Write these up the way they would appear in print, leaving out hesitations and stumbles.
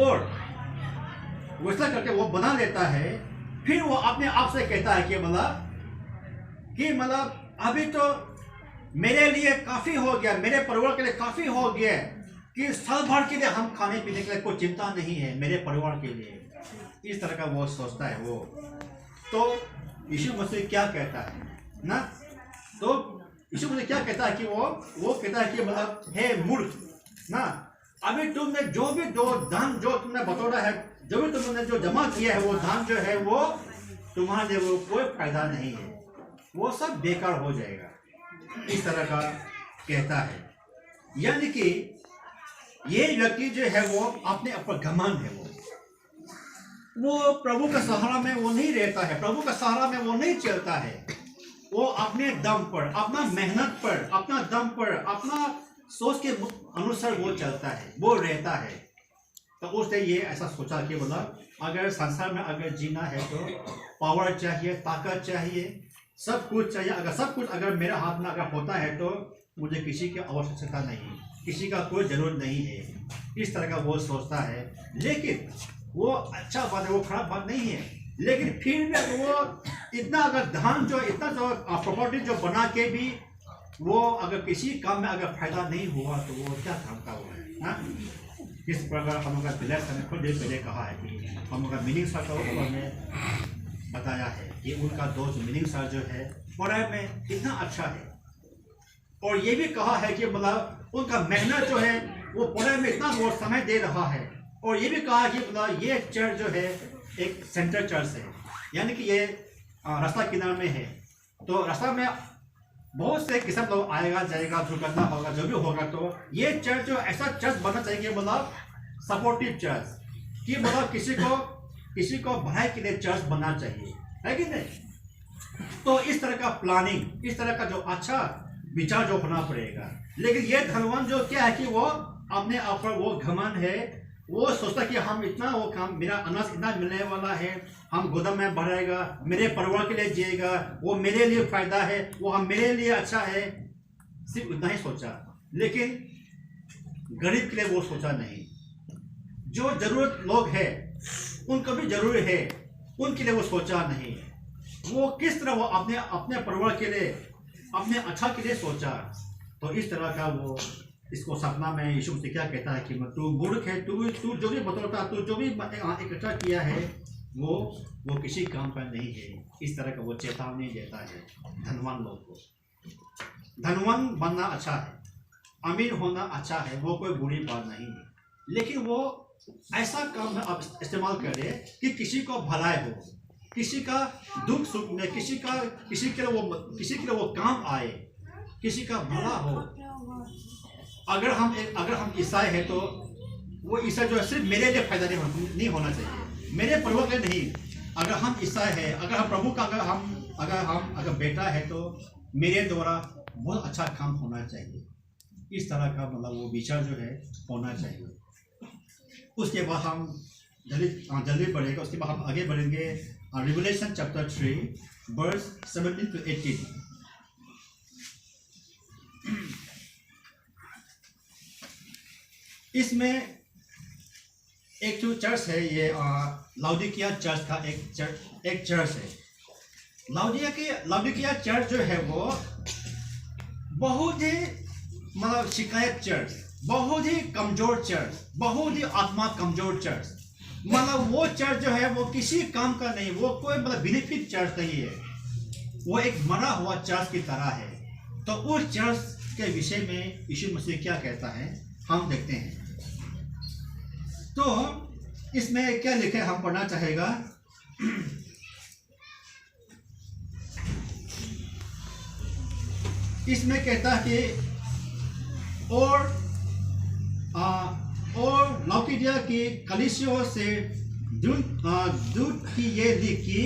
और वैसा करके वो बना लेता है। फिर वो अपने आप से कहता है कि मतलब अभी तो मेरे लिए काफी हो गया, मेरे परिवार के लिए काफी हो गया, कि साल भर के लिए हम खाने पीने के लिए कोई चिंता नहीं है मेरे परिवार के लिए। इस तरह का वो सोचता है वो। तो यीशु मसीह क्या कहता है ना, तो यीशु मसीह क्या कहता है कि वो कहता है कि मतलब हे मूर्ख ना, अभी तुमने जो भी दो धन जो तुमने बटोरा है, जो भी तुमने जो जमा किया है, वो धन जो है वो तुम्हारे लिए वो कोई फायदा नहीं है, वो सब बेकार हो जाएगा। इस तरह का कहता है। यानी कि ये व्यक्ति जो है वो अपने ऊपर घमंड है, वो प्रभु का सहारा में वो नहीं रहता है, प्रभु का सहारा में वो नहीं चलता है। वो अपने दम पर, अपना मेहनत पर, अपना दम पर, अपना सोच के अनुसार वो चलता है, वो रहता है। तो उसने ये ऐसा सोचा कि मतलब अगर संसार में अगर जीना है तो पावर चाहिए, ताकत चाहिए, सब कुछ चाहिए। अगर सब कुछ अगर मेरे हाथ में अगर होता है तो मुझे किसी की आवश्यकता नहीं, किसी का कोई जरूरत नहीं है। इस तरह का वो सोचता है। लेकिन वो अच्छा बात है, वो खराब बात नहीं है। लेकिन फिर भी वो इतना अगर धन जो, इतना जो प्रॉपर्टी जो बना के भी वो अगर किसी काम में अगर फायदा नहीं हुआ तो वो क्या काम का हुआ है ना। इस प्रकार हम लोग का बिलर ने खुद पहले कहा है कि हम लोग का मीनिंग सर का ऊपर में बताया है कि उनका दोस्त मीनिंग सर जो है पढ़ाई में कितना अच्छा है। और ये भी कहा है कि मतलब उनका मेहनत जो है वो पढ़ाई में इतना वो समय दे रहा है। और ये भी कहा कि मतलब ये चर्च जो है एक सेंटर चर्च है, यानी कि ये रास्ता किनारे में है। तो रास्ता में बहुत से किस्म लोग आएगा जाएगा, जो करना होगा जो भी होगा। तो ये चर्च जो ऐसा चर्च बनना चाहिए मतलब सपोर्टिव चर्च, कि मतलब किसी को भलाई के लिए चर्च बनना चाहिए, है कि नहीं। तो इस तरह का प्लानिंग, इस तरह का जो अच्छा विचार जो होना पड़ेगा। लेकिन ये धनवान जो क्या है कि वो अपने आप पर वो घमंड है, वो सोचता कि हम इतना वो काम, मेरा अनाज इतना मिलने वाला है, हम गोदाम में भरेगा, मेरे परिवार के लिए जिएगा, वो मेरे लिए फायदा है, वो हम मेरे लिए अच्छा है, सिर्फ उतना ही सोचा। लेकिन गरीब के लिए वो सोचा नहीं। जो जरूरत लोग हैं उनको भी जरूरी है, उनके लिए वो सोचा नहीं। वो किस तरह वो अपने परिवार के लिए, अपने अच्छा के लिए सोचा। तो इस तरह का वो इसको सपना में यीशु मसीह क्या कहता है कि तू मूर्ख है, तू जो भी बतौता, तू जो भी इकट्ठा किया है वो किसी काम का नहीं है। इस तरह का वो चेतावनी देता है धनवान लोग को। धनवान बनना अच्छा है, अमीर होना अच्छा है, वो कोई बुरी बात नहीं है। लेकिन वो ऐसा काम में आप इस्तेमाल करें कि किसी को भलाई हो, किसी का दुख सुख में किसी के लिए वो काम आए, किसी का भला हो। अगर हम ईसाई है तो वो ईसाई जो है सिर्फ मेरे लिए फायदा नहीं होना चाहिए, मेरे परिवार के लिए नहीं। अगर हम ईसाई है, अगर हम प्रभु का अगर बेटा है तो मेरे द्वारा बहुत अच्छा काम होना चाहिए। इस तरह का मतलब वो विचार जो है होना चाहिए। उसके बाद हम जल्दी बढ़ेगा। उसके बाद हम आगे बढ़ेंगे रिवलेशन चैप्टर 3 वर्स 17 to 18। इसमें एक जो चर्च है, ये लाउडिकिया चर्च का एक चर्च है। लाउडिकिया चर्च जो है वो बहुत ही मतलब शिकायत चर्च, बहुत ही कमजोर चर्च, बहुत ही आत्मा कमजोर चर्च। मतलब वो चर्च जो है वो किसी काम का नहीं, वो कोई मतलब बेनिफिट चर्च नहीं है, वो एक मरा हुआ चर्च की तरह है। तो उस चर्च के विषय में यीशु मसीह क्या कहता है हम देखते हैं। तो इसमें क्या लिखे हम पढ़ना चाहेगा। इसमें कहता है कि और लाउडिकिया की कलीसिया से दूत की ये लिखी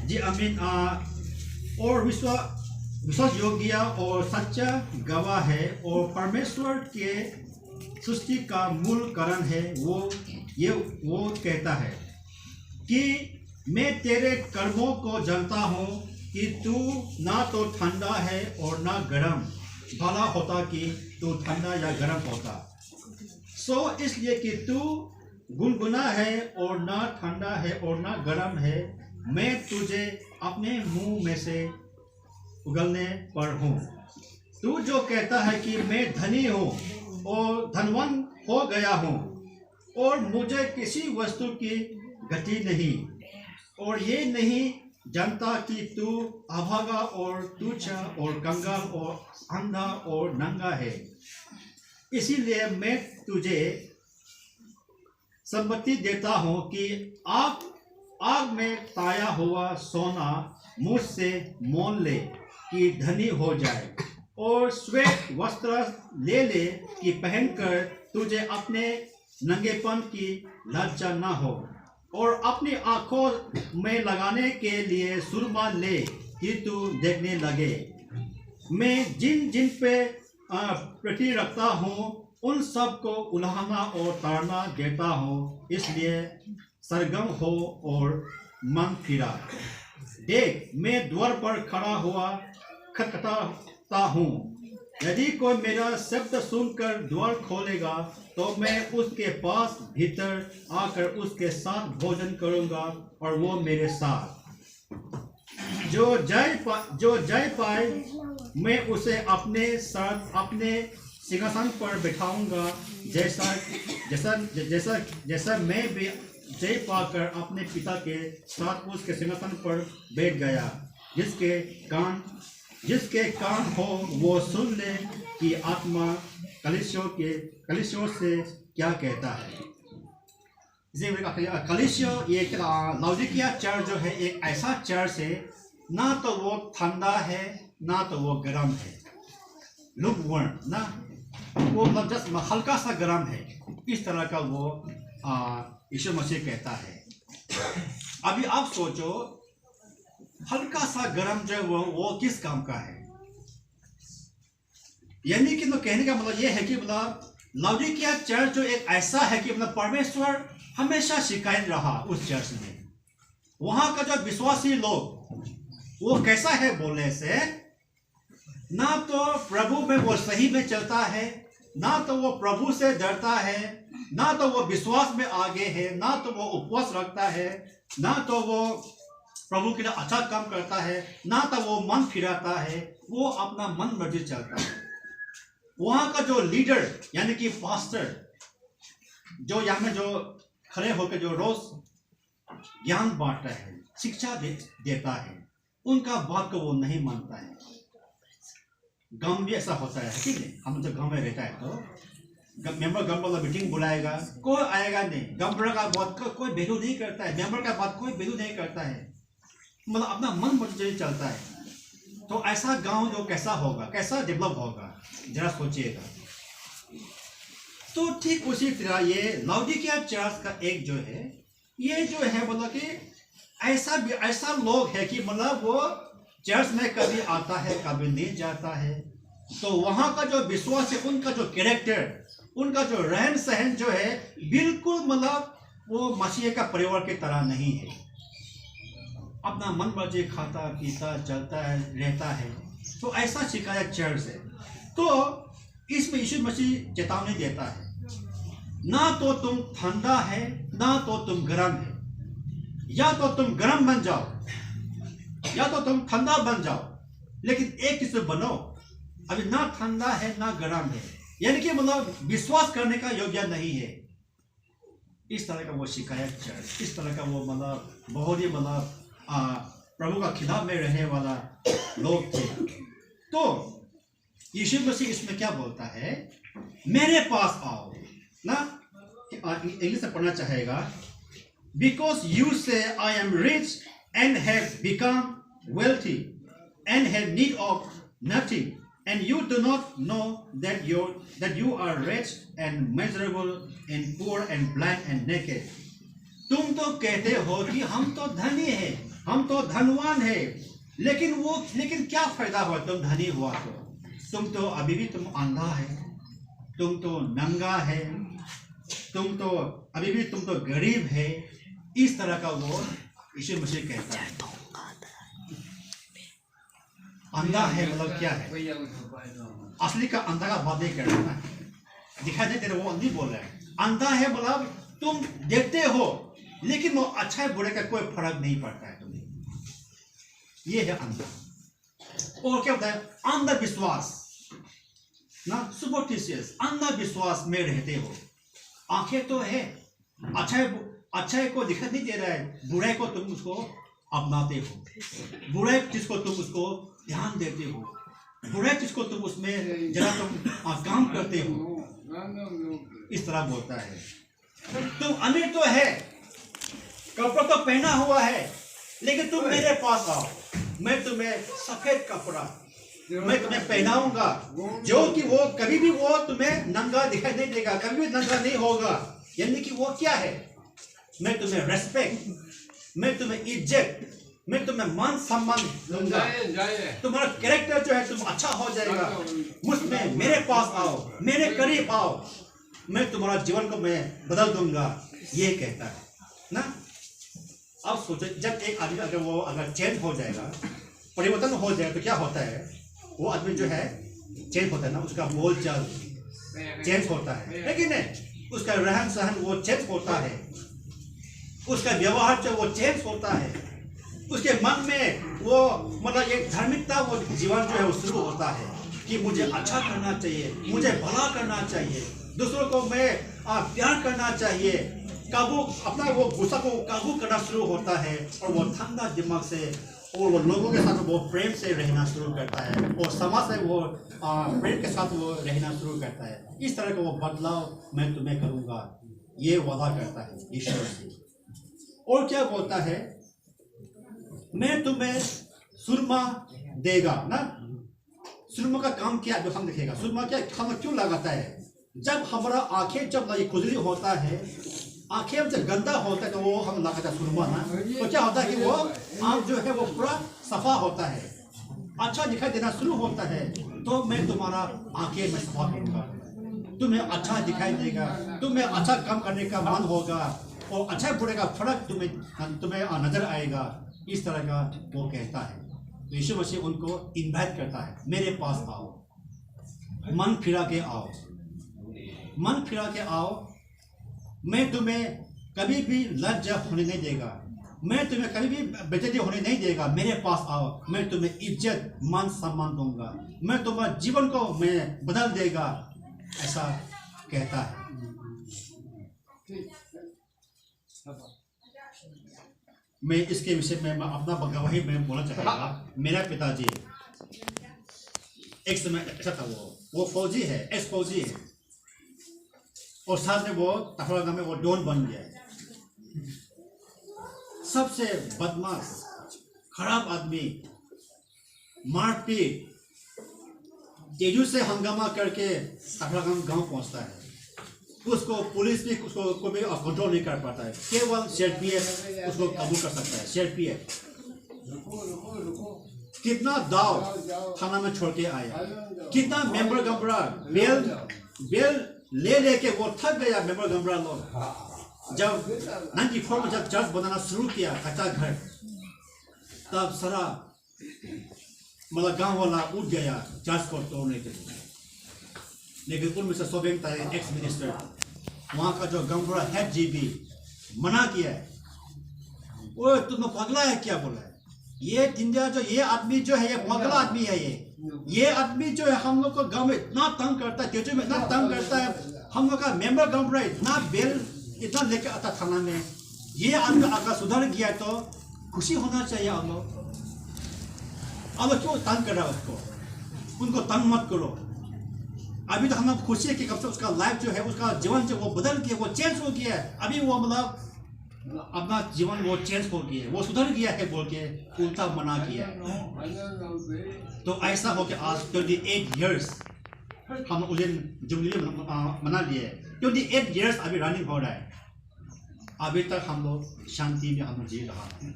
जी अमीन और विश्वास योग्य और सच्चा गवाह है और परमेश्वर के सृष्टि का मूल कारण है। वो कहता है कि मैं तेरे कर्मों को जानता हूँ कि तू ना तो ठंडा है और ना गर्म। भला होता कि तू ठंडा या गर्म होता। सो इसलिए कि तू गुनगुना है और ना ठंडा है और ना गर्म है, मैं तुझे अपने मुंह में से उगलने पर हूँ। तू जो कहता है कि मैं धनी हूँ और धनवान हो गया हूँ और मुझे किसी वस्तु की गति नहीं, और ये नहीं जानता कि तू अभागा और तुच्छ और कंगाल और अंधा और नंगा है, इसीलिए मैं तुझे सम्मति देता हूँ कि आग में ताया हुआ सोना मुझसे मोल ले कि धनी हो जाए, और श्वेत वस्त्र ले ले कि पहनकर तुझे अपने नंगेपन की लज्जा न हो, और अपनी आंखों में लगाने के लिए सुरमा ले कि तू देखने लगे। मैं जिन जिन पे प्रति रखता हूँ उन सब को उलाहना और ताड़ना देता हूँ, इसलिए सरगम हो और मन फिरा। देख, मैं द्वार पर खड़ा हुआ खटखटाता हूँ, यदि कोई मेरा शब्द सुनकर द्वार खोलेगा तो मैं उसके पास भीतर आकर उसके साथ भोजन करूँगा और वो मेरे साथ। जो जय पाए मैं उसे अपने साथ अपने सिंहासन पर बैठाऊंगा, जैसा जैसा जैसा जैसा मैं भी जय पाकर अपने पिता के साथ उसके सिंहासन पर बैठ गया। जिसके कान हो वो सुन ले कि आत्मा कलीसियों से क्या कहता है। कलीसिया ये लाउडिकिया चर्च जो है एक ऐसा चर्च है, ना तो वो ठंडा है ना तो वो गर्म है, लुकवार्म ना, वो मतलब जस्ट हल्का सा गर्म है, इस तरह का वो यीशु मसीह कहता है। अभी आप सोचो, हल्का सा गर्म जो है वो किस काम का है? यानी कि कहने का मतलब ये है कि मतलब लाउडिकिया चर्च जो एक ऐसा है कि मतलब परमेश्वर हमेशा शिकायत रहा उस चर्च में। वहां का जो विश्वासी लोग वो कैसा है बोलने से, ना तो प्रभु में वो सही में चलता है, ना तो वो प्रभु से डरता है, ना तो वो विश्वास में आगे है, ना तो वो उपवास रखता है, ना तो वो प्रभु के लिए अच्छा काम करता है, ना तो वो मन फिराता है, वो अपना मन मर्जी चलता है। वहां का जो लीडर यानी कि पास्टर जो यहाँ में जो खड़े होकर जो रोज ज्ञान बांटता है, शिक्षा देता है, उनका बात को वो नहीं मानता है। गांव भी ऐसा होता है, ठीक है, हम जब गांव में रहता है तो मेंबर गांव वाला मीटिंग बुलाएगा, कोई आएगा नहीं, मेंबर का बात को कोई वैल्यू नहीं करता है, मेंबर का बात कोई वैल्यू नहीं करता है, मतलब अपना मन मर्जी चलता है। तो ऐसा गांव जो कैसा होगा, कैसा डेवलप होगा, जरा सोचिएगा। तो ठीक उसी तरह ये लाउडिकिया चर्च का एक जो है, ये जो है मतलब कि ऐसा लोग है कि मतलब वो चर्च में कभी आता है कभी नहीं जाता है। तो वहां का जो विश्वास है, उनका जो कैरेक्टर, उनका जो रहन सहन जो है, बिल्कुल मतलब वो मसीह का परिवार की तरह नहीं है। अपना मन मर्जी खाता पीता चलता है रहता है। तो ऐसा शिकायत चर्च है। तो इसमें यीशु मसीह चेतावनी देता है, ना तो तुम ठंडा है ना तो तुम गर्म है, या तो तुम गर्म बन जाओ या तो तुम ठंडा बन जाओ, लेकिन एक किस्म बनो। अभी ना ठंडा है ना गर्म है, यानी कि मतलब विश्वास करने का योग्य नहीं है। इस तरह का वो शिकायत चर्च, इस तरह का वो मतलब बहुत ही मतलब प्रभु का खिलाफ में रहने वाला लोग थे। तो यीशु मसीह इसमें क्या बोलता है, मेरे पास आओ ना, इंग्लिश में पढ़ना चाहेगा, बिकॉज यू से I am rich and have become wealthy and have need of nothing, and you do not know that you are wretched and miserable and poor and blind and naked. तुम तो कहते हो कि हम तो धनी हैं, हम तो धनवान हैं, लेकिन क्या फायदा हुआ तुम धनी हुआ तो? तुम तो अभी भी तुम अंधा है, तुम तो नंगा है, तुम तो अभी भी तुम तो गरीब है। इस तरह का वो यीशु मसीह कहता है। अंधा है मतलब क्या है? असली का अंधा का बात नहीं कर रहा है, दिखाई नहीं दे रहा, वो नहीं बोल रहा है। अंधा है मतलब तुम देखते हो लेकिन वो अच्छा बुरे का कोई फर्क नहीं पड़ता है तुम्हें। ये है अंधा। और क्या होता है? अंधविश्वास ना, सुपरस्टिशियस, अंधविश्वास में रहते हो। आंखें तो है, अच्छाई को दिखाई नहीं दे रहा है, बुराई को तुम उसको अपनाते हो, बुराई जिसको तुम उसको ध्यान देते हो, बुराई जिसको तुम उसमें जरा तुम काम करते हो। इस तरह बोलता है। तुम अमीर तो है, कपड़ा तो पहना हुआ है, लेकिन तुम मेरे पास आओ, मैं तुम्हें सफेद कपड़ा मैं तुम्हें पहनाऊंगा, जो कि वो कभी भी वो तुम्हें नंगा दिखाई नहीं देगा, कभी भी नंगा नहीं होगा। यानी कि वो क्या है? मैं तुम्हें रेस्पेक्ट, मैं तुम्हें इज्जत, मैं तुम्हें मान सम्मान दूंगा। तुम्हारा कैरेक्टर जो है तुम अच्छा हो जाएगा, मुझमें मेरे पास आओ, मेरे करीब आओ, मैं तुम्हारा जीवन को मैं बदल दूंगा। ये कहता है ना। अब सोचो, जब एक आदमी अगर चेंज हो जाएगा, परिवर्तन हो जाएगा, तो क्या होता है? वो आदमी जो है चेंज होता है ना, उसका बोल चाल चेंज होता है, लेकिन नहीं, उसका रहन सहन वो चेंज होता है, उसका व्यवहार जो वो चेंज होता है, उसके मन में वो मतलब एक धार्मिकता वो जीवन जो है वो शुरू होता है कि मुझे अच्छा करना चाहिए, मुझे भला करना चाहिए, दूसरों को मैं प्यार करना चाहिए, काबू अपना वो गुस्सा को काबू करना शुरू होता है, और वो ठंडा दिमाग से और वो लोगों के साथ वो प्रेम से रहना शुरू करता है, और समाज से वो प्रेम के साथ वो रहना शुरू करता है। इस तरह का वो बदलाव मैं तुम्हें करूँगा, ये वादा करता है ईश्वर से। और क्या बोलता है? मैं तुम्हें सुरमा देगा ना। सुरमा का काम क्या है? जो हम देखेगा, सुरमा क्या हम क्यों लगाता है? जब हमारा आंखें जब खुजली होता है, आंखें जब गंदा होता है, तो वो हम लगाता है सुरमा ना। तो क्या होता है कि वो आंख जो है वो पूरा सफा होता है, अच्छा दिखाई देना शुरू होता है। तो मैं तुम्हारा आंखें में सफा करूंगा, तुम्हें अच्छा दिखाई देगा, तुम्हें अच्छा काम करने का मन होगा, और अच्छा बुरे का फर्क तुम्हें नजर आएगा। इस तरह का वो कहता है। तो यीशु मसीह उनको इन्वाइट करता है, मेरे पास आओ, मन फिरा के आओ, मन फिरा के आओ, मैं तुम्हें कभी भी लज्जा होने नहीं देगा, मैं तुम्हें कभी भी बेइज्जती होने नहीं देगा। मेरे पास आओ, मैं तुम्हें इज्जत मान सम्मान दूंगा, मैं तुम्हारे जीवन को मैं बदल देगा, ऐसा कहता है। मैं इसके विषय में अपना गवाही में बोलना चाहूँगा। मेरा पिताजी एक समय ऐसा था, वो फौजी है, एक्स फौजी है, और साथ में वो तफरागा में वो डॉन बन गया है। सबसे बदमाश खराब आदमी, मारपीट, तेजू से हंगामा करके तफरागा गांव पहुंचता है। उसको पुलिस भी उसको कोई भी कंट्रोल नहीं कर पाता है, केवल सीआरपीएफ उसको काबू कर सकता है। सीआरपीएफ कितना दाव थाना में छोड़ के आया, कितना मेंबर गमरा बेल ले लेके वो थक गया। मेंबर गमरा लोग जब 94 में जब चर्च बनाना शुरू किया, कच्चा घर, तब सारा मतलब गांव वाला उठ गया चर्च को तोड़ने के लिए। लेकिन उनमें से सोबेंग था एक्स मिनिस्टर, वहाँ का जो गमरा हेड जीबी मना किया है। वो तुम पगला है क्या? बोला है ये तिंदिया जो ये आदमी जो है ये पगला आदमी है। ये आदमी जो है हम लोग को गांव में इतना तंग करता है, तेजू में इतना तंग करता है। हम लोग का मेंबर गमरा इतना बेल इतना लेकर आता थाना में। ये आदमी अगर सुधर गया तो खुशी होना चाहिए। आप लोग क्यों तंग कर रहा है उसको? उनको तंग मत करो। अभी तो हम लोग खुशी है कि कब से उसका लाइफ जो है, उसका जीवन जो वो बदल गया, वो चेंज हो गया है। अभी वो मतलब अपना जीवन वो चेंज हो गया है, वो सुधर गया है बोल के उल्टा मना किया है। तो ऐसा हो कि आज 28 इयर्स हम उस दिन जुबली मना लिए। 28 इयर्स अभी रनिंग हो रहा है। अभी तक हम लोग शांति में हम जी रहा है।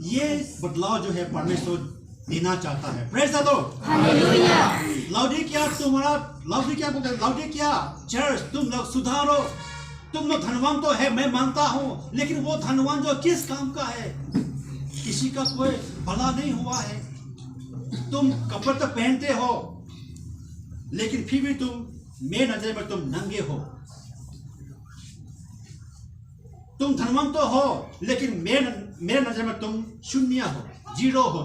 ये बदलाव जो है परमेश्वर देना चाहता है। Praise the Lord, hallelujah. Laodicea तुम्हारा लाउडिकिया को लाउडिकिया चर्च तुम लोग सुधारो। तुम लोग धनवान तो है, मैं मानता हूँ, लेकिन वो धनवान जो किस काम का है? किसी का कोई भला नहीं हुआ है। तुम कपड़े तो पहनते हो, लेकिन फिर भी तुम मेरी नजर में तुम नंगे हो। तुम धनवंत तो हो, लेकिन मेरे नजर में तुम शून्य हो, जीरो हो।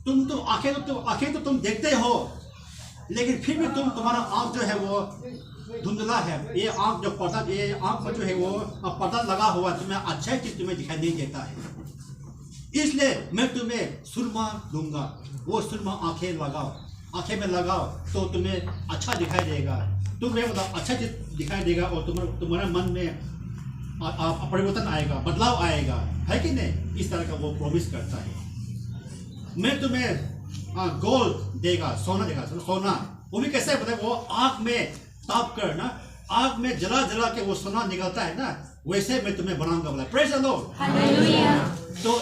तुम आंखें तो तुम देखते हो, लेकिन फिर भी तुम्हारा आंख जो है वो धुंधला है। ये आंख पर जो है वो पर्दा लगा हुआ, तुम्हें अच्छा चीज तुम्हें दिखाई नहीं देता है। इसलिए मैं तुम्हें सुरमा दूंगा, वो सुरमा आंखें में लगाओ तो तुम्हें अच्छा दिखाई देगा, तुम्हें मतलब अच्छा चीज दिखाई देगा, और तुम्हारे मन में परिवर्तन आएगा, बदलाव आएगा, है कि नहीं? इस तरह का वो प्रॉमिस करता है। मैं तुम्हें गोल्ड देगा, सोना देगा। सोना वो भी कैसे है, वो आग में ताप कर ना, आग में जला के वो सोना निकलता है ना, वैसे मैं तुम्हें बनाऊंगा। बोला प्रेज़ द लॉर्ड, हालेलुया। तो